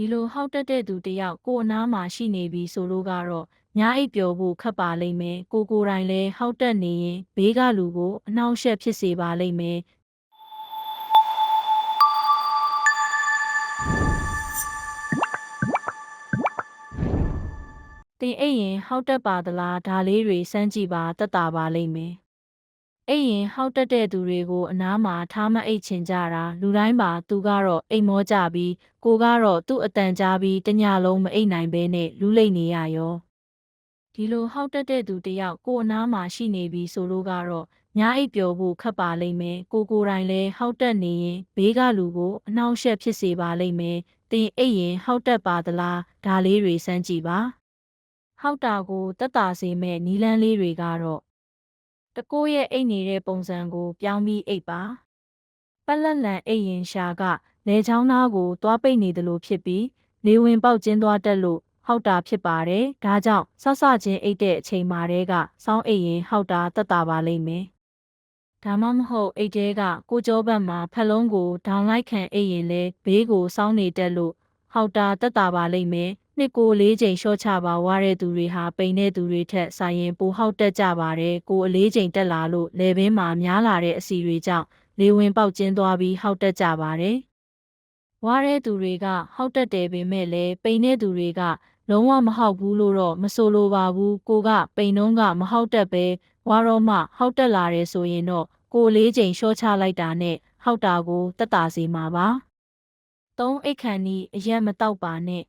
ဒီလိုဟောက်တက်တဲ့သူတယောက်ကိုအနားမှာရှိနေပြီဆိုလို့ကတော့ညားအိပ်ပျော်ဖို့ခက်ပါလိမ့်မယ်ကိုယ်တိုင်လည်းဟောက်တက်နေရင်ဘေးကလူကိုအနှောင့်အယှက်ဖြစ်စေပါလိမ့်မယ်တင်အိပ်ရင်ဟောက်တက်ပါသလားဒါလေးတွေစမ်းကြည့်ပါသက်သာပါလိမ့်မယ်အိပ်ရင်ဟောက်တက်တဲ့သူတွေကိုအနားမှာထားမအိပ်ချင်ကြတာလူတိုင်းပါသူကတော့အိမ်မောကြပြီးကိုကတော့သူ့အတန်ကြားပြီးတညလုံးမအိပ်နိုင်ဘဲနဲ့လူးလိမ့်နေရရောဒီလိုဟောက်တက်တဲ့သူတယောက်ကိုအနားမှာရှိနေပြီဆိုလို့ကတော့ညားအိပ်ပျော်ဖို့ခက်ပါလိမ့်မယ်ကိုယ်တိုင်လည်းဟောက်တက်နေရင်ဘေးကလူကိုအနှောင့်အယှက်ဖြစ်စေပါလိမ့်မယ်တင်အိပ်ရင်ဟောက်တက်ပါသလားဒါလေးတွေစမ်းကြည့်ပါဟောက်တာကိုသက်သာစေမဲ့နီလန်းလေးတွေကတော့တကိုးရဲ့အိတ်နေတဲ့ပုံစံကိုပြောင်းပြီးအိတ်ပါပက်လက်လန်အိတ်ရင်ရှာကလေချောင်းသားကိုသွားပိတ်နေသလိုဖြစ်ပြီးလေဝင်ပေါက်ကျင်းသွားတတ်လို့ဟောက်တာဖြစ်ပါတယ်ဒါကြောင့်ဆဆချင်းအိတ်တဲ့အချိန်မှာတည်းကစောင်းအိတ်ရင်ဟောက်တာသက်သာပါလိမ့်မယ်ဒါမှမဟုတ်အိတ်တဲကကိုကြောဘက်မှာဖက်လုံးကိုဒေါင်းလိုက်ခံအိတ်ရင်လဲဘေးကိုစောင်းနေတတ်လို့ဟောက်တာသက်သာပါလိမ့်မယ်နှစ်ကို4ချိန်ရှော့ချပါဝါတဲ့သူတွေဟာပိန်တဲ့သူတွေထက်ဆိုင်ရင်ပိုဟောက်တက်ကြပါတယ်ကို4ချိန်တက်လာလို့လေဘင်းမှာများလာတဲ့အစီတွေကြောင့်လေဝင်ပေါက်ကျင်းသွားပြီးဟောက်တက်ကြပါတယ်ဝါတဲ့သူတွေကဟောက်တက်တယ်ပေမဲ့လည်းပိန်တဲ့သူတွေကလုံးဝမဟောက်ဘူးလို့တော့မဆိုလိုပါဘူးကိုကပိန်နှုံးကမဟောက်တက်ပဲဝါတော့မှဟောက်တက်လာတယ်ဆိုရင်တော့ကို4ချိန်ရှော့ချလိုက်တာနဲ့ဟောက်တာကိုတက်တာစေမှာပါ3အိတ်ခန့်ဤအရက်မတောက်ပါနဲ့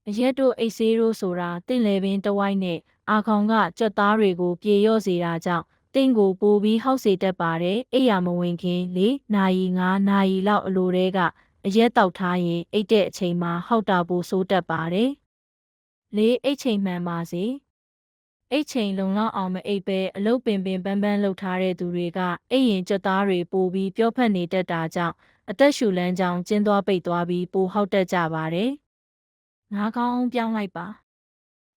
အရက်တို့အိတ်ဆေးတို့ဆိုတာတင့်လေပင်တဝိုက်နဲ့အာခေါင်ကကြွက်သားတွေကိုပြေလျော့စေတာကြောင့်တင့်ကိုပိုပြီးဟောက်စေတတ်ပါတယ်အိယာမဝင်ခင်4နာရီ5နာရီလောက်အလိုတည်းကအရက်တောက်ထားရင်အိတ်တဲ့အချိန်မှာဟောက်တာပိုဆိုးတတ်ပါတယ်4အိတ်ချိန်မှန်ပါစေအိတ်ချိန်လုံလောက်အောင်မအိတ်ပဲအလုတ်ပင်ပန်းပန်းလှုပ်ထားတဲ့သူတွေကအိတ်ရင်ကြွက်သားတွေပိုပြီးပြောဖက်နေတတ်တာကြောင့်အသက်ရှူလမ်းကြောင်းကျင်းသွားပိတ်သွားပြီးပိုဟောက်တတ်ကြပါတယ်ငါးကောင်းပြောင်းလိုက်ပါ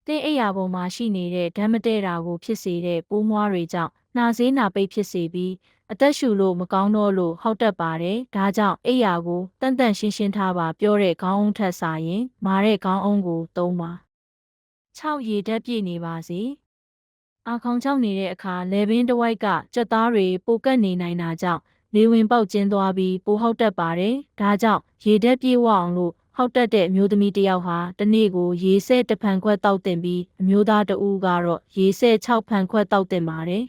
တင်းအိယာပေါ်မှာရှိနေတဲ့ဓာတ်မတဲတာကိုဖြစ်စေတဲ့ပိုးမွားတွေကြောင့်နှာစေးနှာပိတ်ဖြစ်စေပြီးအသက်ရှူလို့မကောင်းတော့လို့ဟောက်တတ်ပါတယ်ဒါကြောင့်အိယာကိုတန့်တန့်ရှင်းရှင်းထားပါပြောတဲ့ခေါင်းအုံးထက်စာရင်မာတဲ့ခေါင်းအုံးကိုသုံးပါ6ရေဓာတ်ပြည့်နေပါစေအာခေါင်ချောက်နေတဲ့အခါလေပင်တစ်ဝိုက်ကကြက်သားတွေပိုကတ်နေနိုင်တာကြောင့်လေဝင်ပေါက်ကျင်းသွားပြီးပိုဟောက်တတ်ပါတယ်ဒါကြောင့်ရေဓာတ်ပြည့်ဝအောင်လို့ဟောက်တက်တဲ့အမျိုးသမီးတစ်ယောက်ဟာတစ်နေ့ကိုရေဆဲ1ဖန်ခွက်တောက်တင်ပြီးအမျိုးသားတဦးကတော့ရေဆဲ6ဖန်ခွက်တောက်တင်ပါတယ်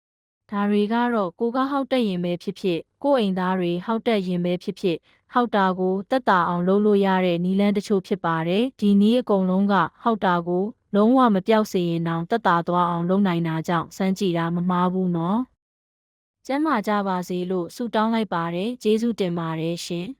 ။ဒါတွေကတော့ကိုကဟောက်တက်ရင်ပဲဖြစ်ဖြစ်ကိုအိမ်သားတွေဟောက်တက်ရင်ပဲဖြစ်ဖြစ်ဟောက်တာကိုတက်တာအောင်လုပ်လို့ရတဲ့နီလန်းတချို့ဖြစ်ပါတယ်။ဒီနည်းအကုန်လုံးကဟောက်တာကိုလုံးဝမပြောက်စေရင်တောင်တက်တာသွားအောင်လုပ်နိုင်တာကြောင့်စမ်းကြည့်တာမမှားဘူးနော်။ကျမ်းမာကြပါစေလို့ဆုတောင်းလိုက်ပါတယ်။ကျေးဇူးတင်ပါတယ်ရှင်။